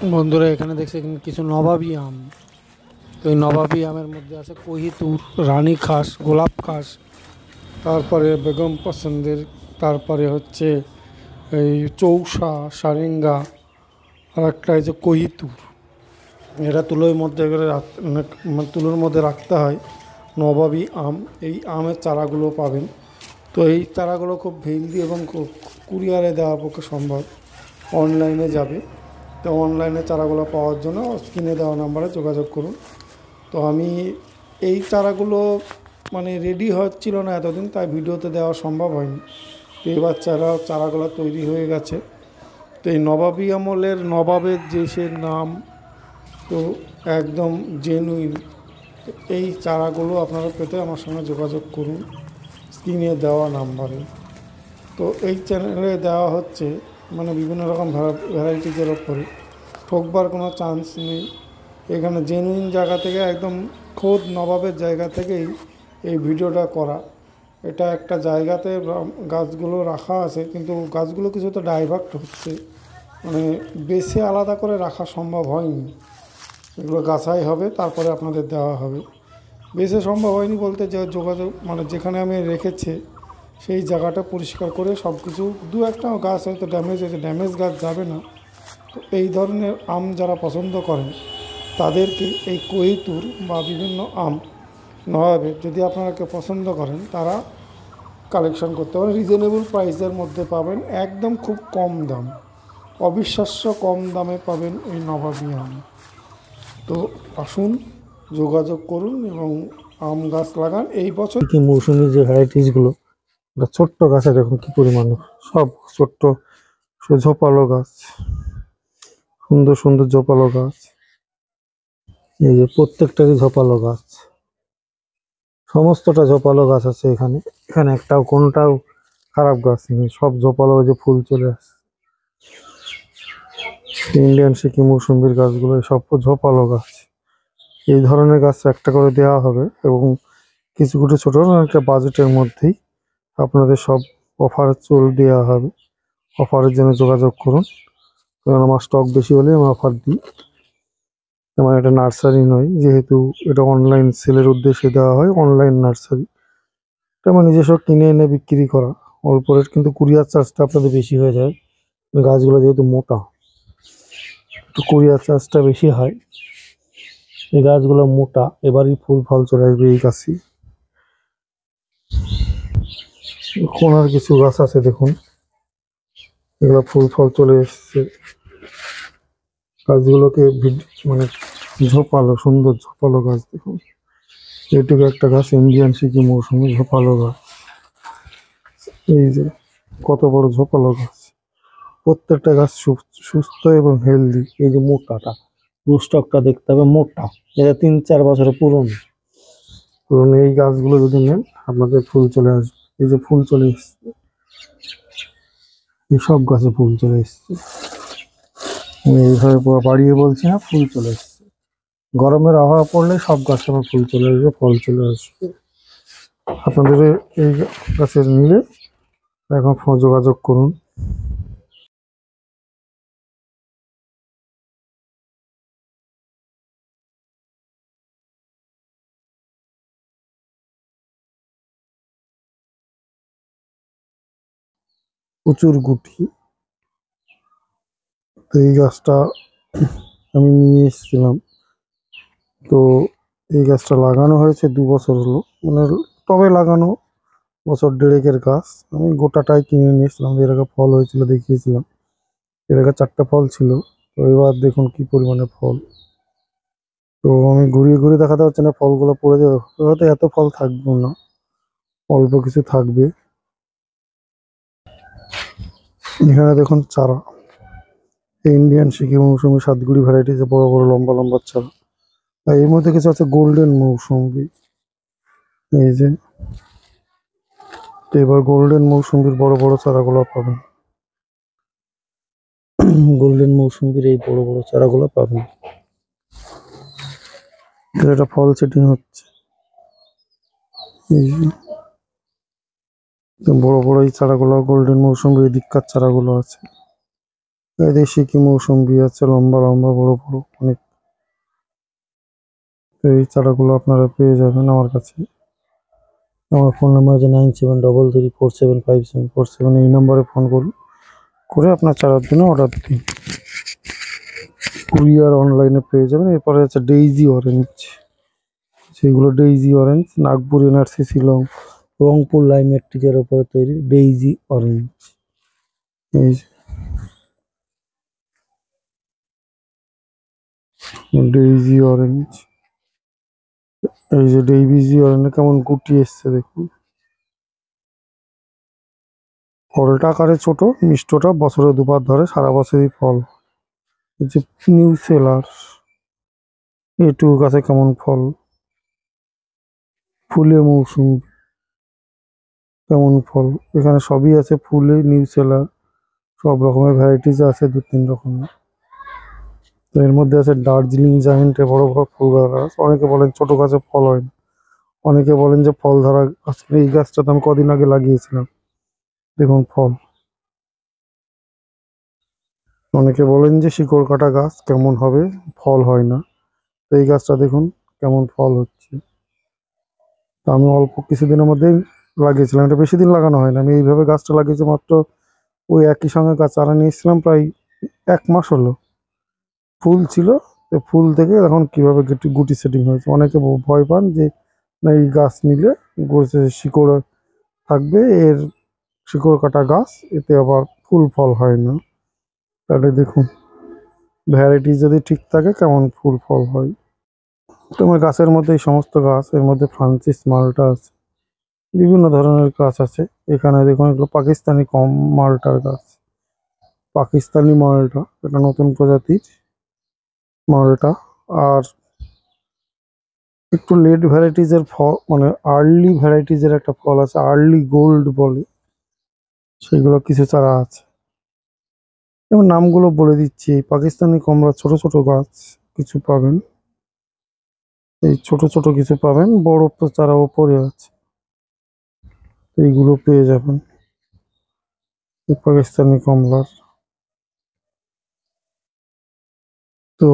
বন্ধুরা এখানে দেখছি এখানে কিছু নবাবী আম। তো এই নবাবী আমের মধ্যে আছে কহিতুর, রানী খাস, গোলাপ খাস, তারপরে বেগম পছন্দের, তারপরে হচ্ছে এই চৌসা, সারেঙ্গা, আর একটা এই যে কহিতুর। এটা তুলোর মধ্যে করে মানে তুলোর মধ্যে রাখতে হয়। নবাবী আম, এই আমের চারাগুলো পাবেন। তো এই চারাগুলো খুব হেলদি এবং কুরিয়ারে দেওয়ার পক্ষে সম্ভব। অনলাইনে যাবে। তো অনলাইনে চারাগুলো পাওয়ার জন্য স্ক্রিনে দেওয়া নাম্বারে যোগাযোগ করুন। তো আমি এই চারাগুলো মানে রেডি হচ্ছিল না এতদিন, তাই ভিডিওতে দেওয়া সম্ভব হয়নি। তো এবার চারাগুলো তৈরি হয়ে গেছে। তো এই নবাবী আমলের নবাবের যে সে নাম, তো একদম জেনুইন। এই চারাগুলো আপনারা পেতে আমার সঙ্গে যোগাযোগ করুন স্ক্রিনে দেওয়া নাম্বারে। তো এই চ্যানেলে দেওয়া হচ্ছে মানে বিভিন্ন রকম ভ্যারাইটিজের ওপরে। ঠকবার কোনো চান্স নেই। এখানে জেনুইন জায়গা থেকে একদম খোদ নবাবের জায়গা থেকেই এই ভিডিওটা করা। এটা একটা জায়গাতে গাছগুলো রাখা আছে, কিন্তু গাছগুলো কিছুটা ডাইভার্ট হচ্ছে, মানে বেছে আলাদা করে রাখা সম্ভব হয়নি। এগুলো গাছাই হবে, তারপরে আপনাদের দেওয়া হবে। বেছে সম্ভব হয়নি বলতে, যে যোগাযোগ মানে যেখানে আমি রেখেছি সেই জায়গাটা পরিষ্কার করে সব কিছু, দু একটা গাছ হয়তো ড্যামেজ হয়েছে, ড্যামেজ গাছ যাবে না। তো এই ধরনের আম যারা পছন্দ করেন তাদেরকে এই কহিতুর বা বিভিন্ন আম নবাবের যদি আপনারা কেউ পছন্দ করেন, তারা কালেকশন করতে পারেন। রিজনেবল প্রাইসের মধ্যে পাবেন, একদম খুব কম দাম, অবিশ্বাস্য কম দামে পাবেন এই নবাবী আম। তো আসুন, যোগাযোগ করুন এবং আম গাছ লাগান এই বছর। কি মৌসুমি যে ভ্যারাইটিসগুলো, ছোট্ট গাছে দেখুন কি পরিমাণ, সব ছোট্ট ঝোপালো গাছ, সুন্দর সুন্দর ঝোপালো গাছ। এই যে প্রত্যেকটারই ঝোপালো গাছ, সমস্তটা ঝোপালো গাছ আছে এখানে। এখানে একটাও কোনটাও খারাপ গাছ নেই, সব ঝোপালো। যে ফুল চলে আসছে, ইন্ডিয়ান সিকিম মৌসুম্বির গাছগুলো সব ঝোপালো গাছ। এই ধরনের গাছ একটা করে দেওয়া হবে এবং কিছু কিছু ছোট একটা বাজেটের মধ্যেই আপনাদের সব অফার দেওয়া হবে। অফারের জন্য যোগাযোগ করুন, কারণ আমার স্টক বেশি হলে আমি অফার দিই। আমার এটা নার্সারি নয়, যেহেতু এটা অনলাইন সেলের উদ্দেশ্যে দেওয়া হয়। অনলাইন নার্সারি, এটা আমার নিজস্ব কিনে এনে বিক্রি করা। অল্প রেট, কিন্তু কুরিয়ার চার্জটা আপনাদের বেশি হয়ে যায়। গাছগুলো যেহেতু মোটা, একটু কুরিয়ার চার্জটা বেশি হয়। এই গাছগুলো মোটা, এবারই ফুল ফল চলে আসবে এই গাছই। কোনার কিছু গাছ আছে দেখুন, এগুলো ফুল ফল চলে এসছে। গাছগুলোকে মানে ঝোপালো, সুন্দর ঝোপালো গাছ দেখুন। এইটুকু একটা গাছ ইন্ডিয়ান সিকিম মৌসুমি ঝোপালো গাছ। এই যে কত বড় ঝোপালো গাছ, প্রত্যেকটা গাছ সুস্থ এবং হেলদি। এই যে মোটাটা, রুস্টকটা দেখতে হবে মোটা, এটা 3-4 বছরের পুরনো। পুরনো এই গাছগুলো যদি নেন, আপনাদের ফুল চলে আসবে। এই যে ফুল চলে এসছে, এই সব গাছে ফুল চলে এসছে। আমি এইভাবে পুরো বাড়িয়ে বলছি না, ফুল চলে এসছে। গরমের আবহাওয়া পড়লে সব গাছে আমার ফুল চলে আসবে, ফল চলে আসবে। আপনাদের এই গাছের নিলে এখন যোগাযোগ করুন। প্রচুর গুটি। তো এই গাছটা আমি নিয়ে এসেছিলাম। তো এই গাছটা লাগানো হয়েছে 2 বছর হলো, মানে টবে লাগানো, বছর দেড়েকের গাছ। আমি গোটাটাই কিনে নিয়ে এসেছিলাম। এর আগে ফল হয়েছিল, দেখিয়েছিলাম। এর আগে 4টা ফল ছিল। তো এবার দেখুন কি পরিমাণে ফল। তো আমি ঘুরিয়ে ঘুরিয়ে দেখাতে হচ্ছে না, ফলগুলো পড়ে যাবে, হয়তো এত ফল থাকবে না, অল্প কিছু থাকবে। এখানে দেখুন চারা, ইন্ডিয়ান সিকিম মৌসুমি, সাতগুড়ি ভ্যারাইটিস, বড় বড় লম্বা লম্বা চারা। আর এর মধ্যে কিছু আছে গোল্ডেন মৌসুমি। এই যে তো এবার গোল্ডেন মৌসুমির বড় বড় চারাগুলো পাবেন। গোল্ডেন মৌসুমির এই বড় বড় চারাগুলো পাবেন। এটা ফল সেটিং হচ্ছে। এই যে বড় বড় এই চারাগুলো গোল্ডেন মৌসুমির, এই দিককার চারাগুলো আছে। দেশি কি মৌসুম্বি আছে, লম্বা লম্বা বড় বড় অনেক। তো এই চারাগুলো আপনারা পেয়ে যাবেন আমার কাছে। আমার ফোন নাম্বার আছে 9733475747, এই নম্বরে ফোন করুন, করে আপনার চারার জন্য অর্ডার দিন। কুরিয়ার অনলাইনে পেয়ে যাবেন। এরপরে আছে ডেইজি অরেঞ্জ, সেগুলো daisy orange Nagpur NRC Shillong Rangpur লাইমের টিকের উপরে তৈরি ডেইজি অরেঞ্জ। এই ডেইজি অরেঞ্জ, এই যে ডেইজি অরেঞ্জ কেমন গুটি এসছে দেখুন। ফলটা আকারে ছোট, মিষ্টটা বছরে দুবার ধরে, সারা বছরই ফল। এই যে নিউ সেলার, এটু গাছে কেমন ফল। ফুলে মৌসুমি কেমন ফল, এখানে সবই আছে। ফুলে নিউ সেলার সব রকমের ভ্যারাইটিস আছে, 2-3 রকমের। তো এর মধ্যে আছে দার্জিলিং জায়েন্টে বড় বড় ফুল গাছ। অনেকে বলেন ছোট গাছে ফল হয় না, অনেকে বলেন যে ফল ধরা গাছ। এই গাছটা তো আমি কদিন আগে লাগিয়েছিলাম, দেখুন ফল। অনেকে বলেন যে শিকড় কাটা গাছ কেমন হবে, ফল হয় না। তো এই গাছটা দেখুন কেমন ফল হচ্ছে। তো আমি অল্প কিছুদিনের মধ্যেই লাগিয়েছিলাম, এটা বেশি দিন লাগানো হয় না। আমি এইভাবে গাছটা লাগিয়েছি মাত্র, ওই একই সঙ্গে গাছ চারা নিয়েছিলাম প্রায় 1 মাস হলো। ফুল ছিল, তো ফুল থেকে এখন কিভাবে গুটি গুটি সেটিং হয়েছে। অনেকে ভয় পান যে না এই গাছ নিলে শিকড় থাকবে, এর শিকড় কাটা গাছ, এতে আবার ফুল ফল হয় না। তাহলে দেখুন ভ্যারাইটি যদি ঠিক থাকে কেমন ফুল ফল হয়। তোমার গাছের মধ্যে এই সমস্ত গাছ, এর মধ্যে ফ্রান্সিস মালটা আছে, বিভিন্ন ধরনের গাছ আছে। এখানে দেখুন এগুলো পাকিস্তানি কম মালটার গাছ। পাকিস্তানি মালটা এটা নতুন প্রজাতির মালটা। আর একটু লেট ভ্যারাইটিজের ফল, মানে আর্লি ভ্যারাইটিজের একটা ফল আছে, আর্লি গোল্ড বলে, সেগুলো কিছু চারা আছে। এবং নামগুলো বলে দিচ্ছি, এই পাকিস্তানি কমলা ছোট ছোট গাছ কিছু পাবেন, এই ছোট ছোট কিছু পাবেন, বড় তো চারা ওপরে আছে, এইগুলো পেয়ে যাবেন এই পাকিস্তানি কমলার। তো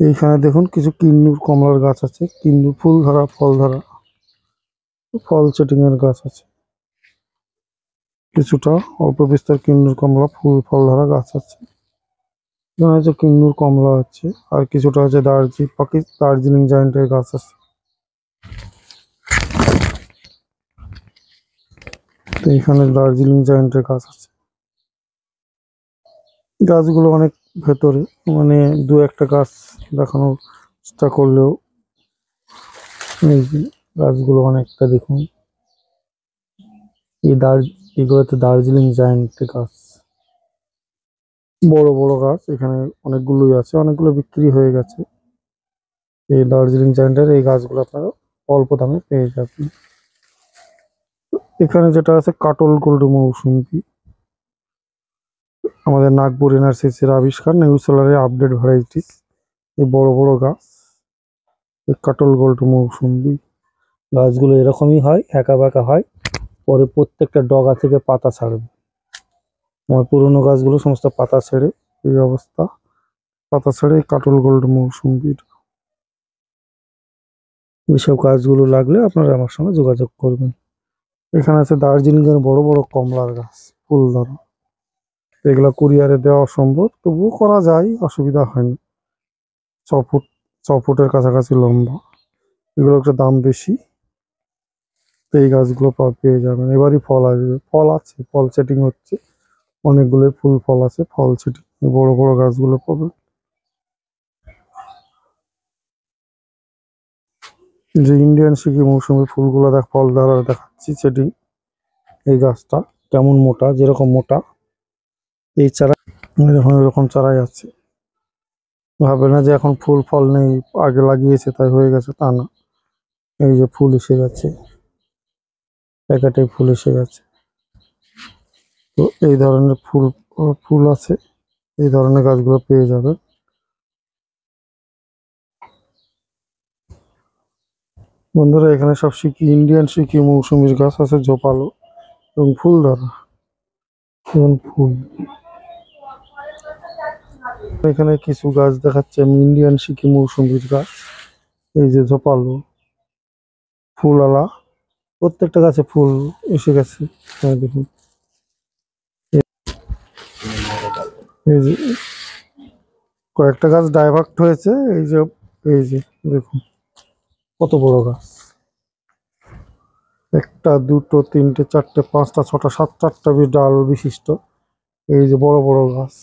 এইখানে দেখুন কিছু কিন্নুর কমলার গাছ আছে, কিন্নুর ফুল ধরা ফল ধরা ফল সেটিং এর গাছ আছে। কিছুটা অল্প বিস্তর কিন্নুর কমলা ফুল ফল ধরা গাছ আছে। এখানে হচ্ছে কিন্নুর কমলা আছে, আর কিছুটা আছে দার্জিলিং জায়েন্টের গাছ আছে। তো এখানে দার্জিলিং জায়েন্টের গাছ আছে। গাছগুলো অনেক ভেতরে, মানে 2-1টা গাছ দেখানোর চেষ্টা করলেও, এই যে গাছগুলো অনেকটা দেখুন। এগুলোতে দার্জিলিং জায়েন্ট গাছ, বড় বড় গাছ। এখানে অনেকগুলোই আছে, অনেকগুলো বিক্রি হয়ে গেছে। এই দার্জিলিং জায়েন্টের এই গাছগুলো আপনারা অল্প দামে পেয়ে যাবেন। এখানে যেটা আছে কাটল গোল্ড মৌসুমী, আমাদের নাগপুর এনআরসিসির আবিষ্কার, নিউ সেলারের আপডেট ভ্যারাইটিস। এই বড় বড় গাছ, এই কাটল গোল্ড মৌসুমী গাছগুলো এরকমই হয়, একা বাঁকা হয়, পরে প্রত্যেকটা ডগা থেকে পাতা ছাড়বে। আমার পুরোনো গাছগুলো সমস্ত পাতা ছেড়ে এই অবস্থা, পাতা ছেড়ে এই কাটল গোল্ড মৌসুমী। এইসব গাছগুলো লাগলে আপনারা আমার সঙ্গে যোগাযোগ করবেন। এখানে আছে দার্জিলিং এর বড় বড় কমলার গাছ, ফুল ধরা। এগুলো কুরিয়ারে দেওয়া অসম্ভব, তবুও করা যায়, অসুবিধা হয় না। 6 ফুট 6 ফুটের কাছাকাছি লম্বা, এগুলো একটু দাম বেশি। তো এই গাছগুলো পেয়ে যাবেন। এবারই ফল আসবে, ফল আছে, ফল সেটিং হচ্ছে, অনেকগুলো ফুল ফল আছে, ফল সেটিং বড় বড় গাছগুলো পাবেন। যে ইন্ডিয়ান সিকি মৌসুমী ফুলগুলো ফল ধরা দেখাচ্ছি সেটিং। এই গাছটা কেমন মোটা, যেরকম মোটা এই চারা, এরকম এরকম চারাই আছে। ভাবে না যে এখন ফুল ফল নেই, আগে লাগিয়েছে তাই হয়ে গেছে, তা না। এই যে ফুল এসে গেছে, প্যাকেটে ফুল এসে গেছে। তো এই ধরনের ফুল ফুল আছে, এই ধরনের গাছগুলো পেয়ে যাবেন। বন্ধুরা এখানে সব ইন্ডিয়ান সিকি মৌসুমীর গাছ আছে, ঝোপালো এবং ফুল ধরা। যেমন ফুল, এখানে কিছু গাছ দেখাচ্ছে আমি ইন্ডিয়ান সিকি মৌসুমীর গাছ। এই যে ঝোপালো ফুল আলা, প্রত্যেকটা গাছে ফুল এসে গেছে। হ্যাঁ দেখুন, এই যে কয়েকটা গাছ ডাইভার্ট হয়েছে। এই যে দেখুন কত বড় গাছ, একটা দুটো তিনটে চারটে পাঁচটা ছটা সাতটা ডাল বিশিষ্ট এই যে বড় বড় গাছ।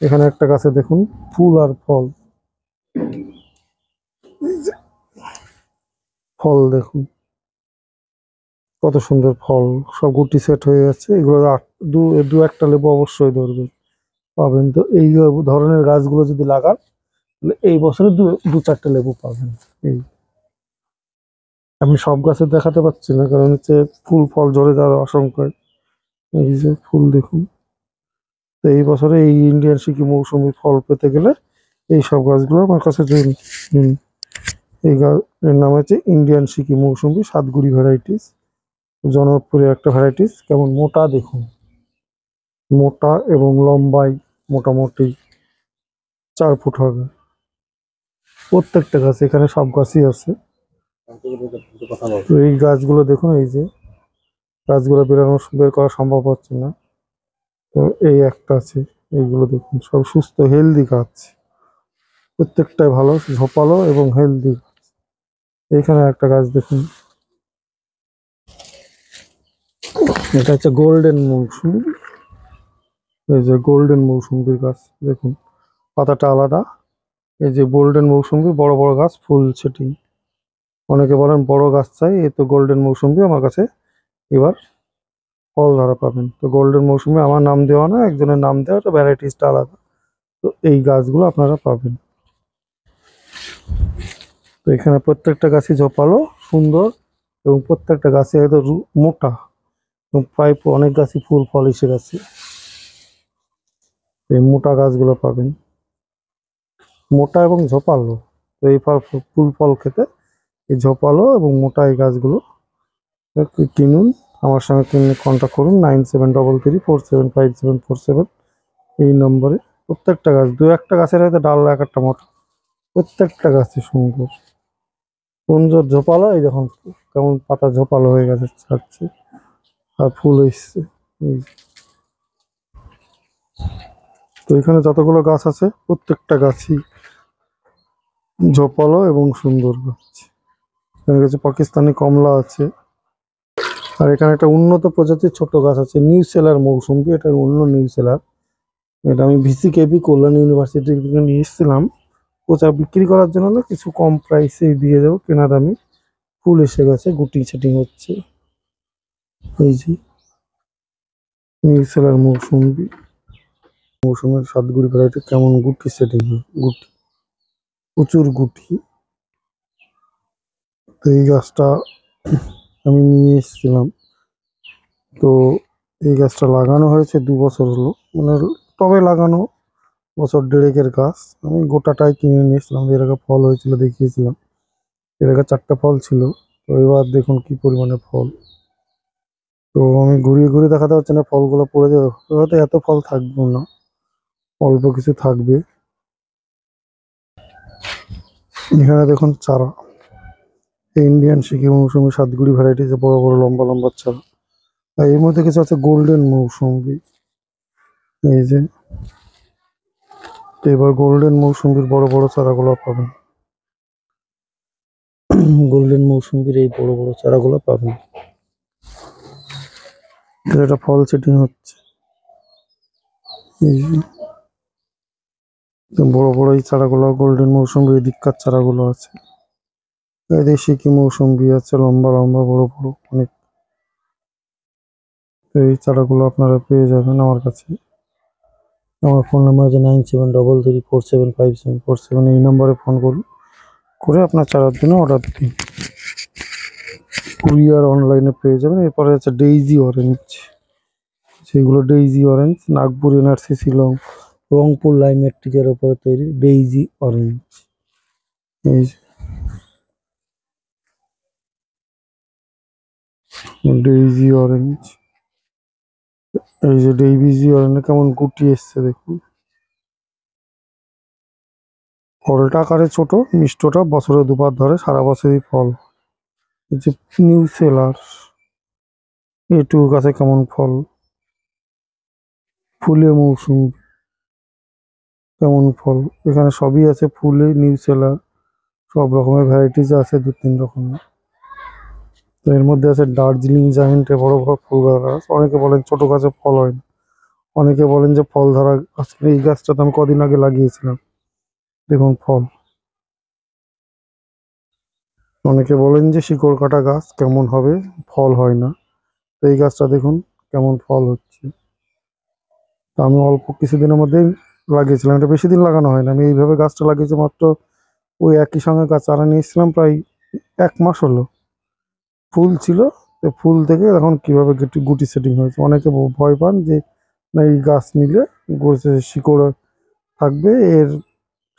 এখানে একটা গাছে দেখুন ফুল আর ফল, ফল দেখুন কত সুন্দর ফল, সব গুটি সেট হয়ে যাচ্ছে। এগুলো দু দু একটা লেবু অবশ্যই ধরবে, পাবেন। তো এই ধরনের গাছগুলো যদি লাগান তাহলে এই বছরে দু দু চারটে লেবু পাবেন। এই আমি সব গাছে দেখাতে পাচ্ছি না, কারণ হচ্ছে ফুল ফল ঝরে যাওয়ার আশঙ্কায়। এই যে ফুল দেখুন। তো এই বছরে এই ইন্ডিয়ান সিকি মৌসুমী ফল পেতে গেলে এই সব গাছগুলো আমার কাছে নিন। এই গাছের নাম হচ্ছে ইন্ডিয়ান সিকি মৌসুমী, সাতগুড়ি ভ্যারাইটিস, জনপ্রিয় একটা ভ্যারাইটিস। কেমন মোটা দেখুন, মোটা এবং লম্বায় মোটামুটি 4 ফুট হবে প্রত্যেকটা গাছ। এখানে সব গাছই আছে। তো এই গাছগুলো দেখুন, এই যে গাছগুলো বের করা সম্ভব হচ্ছে না। তো এই একটা আছে, এইগুলো দেখুন সব সুস্থ হেলদি গাছ, প্রত্যেকটাই ভালো ঝোপালো এবং হেলদি। এইখানে একটা গাছ দেখুন, এটা হচ্ছে গোল্ডেন মৌসুমী। এই যে গোল্ডেন মৌসুমীর গাছ দেখুন, পাতাটা আলাদা। এই যে গোল্ডেন মৌসুমী, বড় বড় গাছ, ফুল সেটিং। অনেকে বলেন বড় গাছ চাই, এই তো গোল্ডেন মৌসুমী আমার কাছে এবার ফল ধরা পাবেন। তো গোল্ডেন মৌসুমী আমার নাম দেওয়া না, একজনের নাম দেওয়া, তো ভ্যারাইটিসটা আলাদা। তো এই গাছগুলো আপনারা পাবেন। তো এখানে প্রত্যেকটা গাছই ঝোপালো, সুন্দর, এবং প্রত্যেকটা গাছে একদম মোটা, এবং প্রায় অনেক গাছই ফুল ফল এসে গেছে। এই মোটা গাছগুলো পাবেন, মোটা এবং ঝোপালো। তো এই ফুল ফল খেতে এই ঝোপালো এবং মোটা এই গাছগুলো কিনুন। আমার সঙ্গে কিনে কন্ট্যাক্ট করুন 9733475747 এই নম্বরে। প্রত্যেকটা গাছ, দু একটা গাছের হয়তো ডাল এক একটা মোটা, প্রত্যেকটা গাছই সুন্দর সুন্দর ঝোপালো। এই দেখুন কেমন পাতা ঝোপালো হয়ে গেছে, ছাড়ছে আর ফুল এসছে। এই যে। তো এখানে যতগুলো গাছ আছে প্রত্যেকটা গাছই ঝোপালো এবং সুন্দর গাছ। এখানে কিছু পাকিস্তানি কমলা আছে, আর এখানে একটা উন্নত প্রজাতির ছোট গাছ আছে নিউ সেলার মৌসুমী। এটা অন্য নিউ সেলার, এটা আমি ভিসিকেবি কল্যাণ ইউনিভার্সিটি থেকে নিয়ে এসেছিলাম। ওটা বিক্রি করার জন্য না, কিছু কম প্রাইসে দিয়ে দেবো কেনা দামে। ফুল এসে গেছে, গুটি সেটিং হচ্ছে। এই যে নিউ সেলার মৌসুমী, মৌসুমের সাতগুড়ি ভ্যারাইটি, কেমন গুটি সেটিং, গুটি প্রচুর গুটি। তো এই গাছটা আমি নিয়ে এসেছিলাম। তো এই গাছটা লাগানো হয়েছে 2 বছর হলো, মানে টবে লাগানো, বছর দেড়েকের গাছ। আমি গোটাটাই কিনে নিয়ে এসেছিলাম, এর আগে ফল হয়েছিল দেখিয়েছিলাম, এর আগে 4টা ফল ছিল। তো এবার দেখুন কি পরিমাণে ফল। তো আমি ঘুরিয়ে ঘুরিয়ে দেখাতে পারছি না, ফলগুলো পড়ে যাবে, হয়তো এত ফল থাকবে না, অল্প কিছু থাকবে। এখানে দেখুন চারা, ইন্ডিয়ান সিকি মৌসুমী সাতগুড়ি ভ্যারাইটিস, বড় বড় লম্বা লম্বা চারা। আর এর মধ্যে কিছু আছে গোল্ডেন মৌসুমী। এই যে, তো এবার গোল্ডেন মৌসুমীর বড় বড় চারাগুলো পাবেন। গোল্ডেন মৌসুমীর এই বড় বড় চারাগুলো পাবেন। এটা ফল সেটিং হচ্ছে। এই যে বড় বড় এই চারাগুলো গোল্ডেন মৌসুমী, এদিককার চারাগুলো আছে। এদের সিকি মৌসুমী আছে, লম্বা লম্বা বড় বড় অনেক। তো এই চারাগুলো আপনারা পেয়ে যাবেন আমার কাছে। আমার ফোন নাম্বার আছে 9733475747, এই নম্বরে ফোন করুন, করে আপনার চারার জন্য অর্ডার দিন। কুরিয়ার অনলাইনে পেয়ে যাবেন। এরপরে আছে ডেইজি অরেঞ্জ, সেগুলো daisy orange, Nagpur NRC Shillong Rangpur লাইমের টিকের উপরে তৈরি ডেইজি অরেঞ্জ। এই ডেইজি অরেঞ্জ, এই যে ডেইবিজি অরণ্যে কেমন গুটি এসছে দেখুন। ফলটা আকারে ছোট, মিষ্টটা বছরে দুবার ধরে, সারা বছরই ফল। এই যে নিউ সেলার, এটুকু গাছে কেমন ফল, ফুলে মৌসুমি কেমন ফল। এখানে সবই আছে, ফুলে নিউ সেলার, সব রকমের ভ্যারাইটিস আছে, 2-3 রকমের। তো এর মধ্যে আছে দার্জিলিং জায়েন্টে বড় বড় ফুল গাছ। অনেকে বলেন ছোট গাছে ফল হয় না, অনেকে বলেন যে ফল ধরা গাছ। এই গাছটা তো আমি কদিন আগে লাগিয়েছিলাম, দেখুন ফল। অনেকে বলেন যে শিকড় কাটা গাছ কেমন হবে, ফল হয় না। তো এই গাছটা দেখুন কেমন ফল হচ্ছে। তো আমি অল্প কিছুদিনের মধ্যেই লাগিয়েছিলাম, এটা বেশি দিন লাগানো হয় না। আমি এইভাবে গাছটা লাগিয়েছি মাত্র, ওই একই সঙ্গে গাছ চারা নিয়েছিলাম প্রায় 1 মাস হলো। ফুল ছিল, তো ফুল থেকে এখন কিভাবে গুটি গুটি সেটিং হয়েছে। অনেকে ভয় পান যে না এই গাছ নিলে গাছে শিকড় থাকবে, এর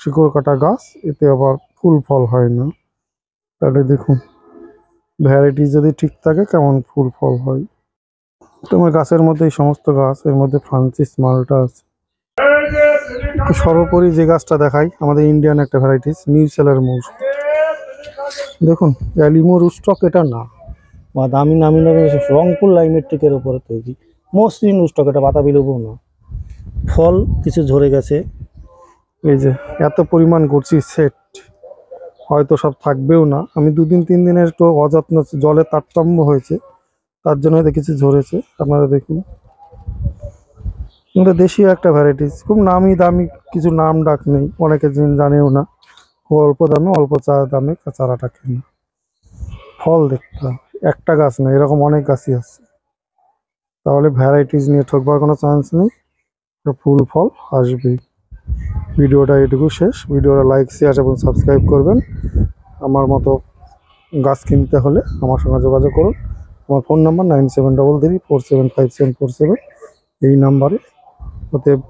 শিকড় কাটা গাছ, এতে আবার ফুল ফল হয় না। তাহলে দেখুন ভ্যারাইটি যদি ঠিক থাকে কেমন ফুল ফল হয়। তোমার গাছের মধ্যে এই সমস্ত গাছ, এর মধ্যে ফ্রান্সিস মালটা আছে। একটু সর্বোপরি যে গাছটা দেখাই, আমাদের ইন্ডিয়ান একটা ভ্যারাইটিস নিউ সেলার মৌস। দেখুন অ্যালিমো রুস্টক এটা না, বা দামি নামি নামি রংপুর লাইমেট্রিকের উপরে তৈরি মসৃণ রুস্টক, এটা বাতাবি লেবু না। ফল কিছু ঝরে গেছে, এই যে এত পরিমাণ করছি সেট, হয়তো সব থাকবেও না। আমি 2-3 দিনের একটু অযত্ন, জলের তারতম্য হয়েছে, তার জন্য হয়তো কিছু ঝরেছে। আপনারা দেখুন, কিন্তু দেশীয় একটা ভ্যারাইটিস, খুব নামি দামি, কিছু নাম ডাক নেই, অনেকে জানেও না। খুব অল্প দামে, অল্প দামে চারাটা কেনা। ফল দেখতে হবে, একটা গাছ না, এরকম অনেক গাছই আছে। তাহলে ভ্যারাইটিস নিয়ে ঠকবার কোনো চান্স নেই, ফুল ফল আসবেই। ভিডিওটা এটুকু শেষ। ভিডিওটা লাইক, শেয়ার এবং সাবস্ক্রাইব করবেন। আমার মতো গাছ কিনতে হলে আমার সঙ্গে যোগাযোগ করুন। আমার ফোন নাম্বার 9733475747, এই নাম্বারে। অতএব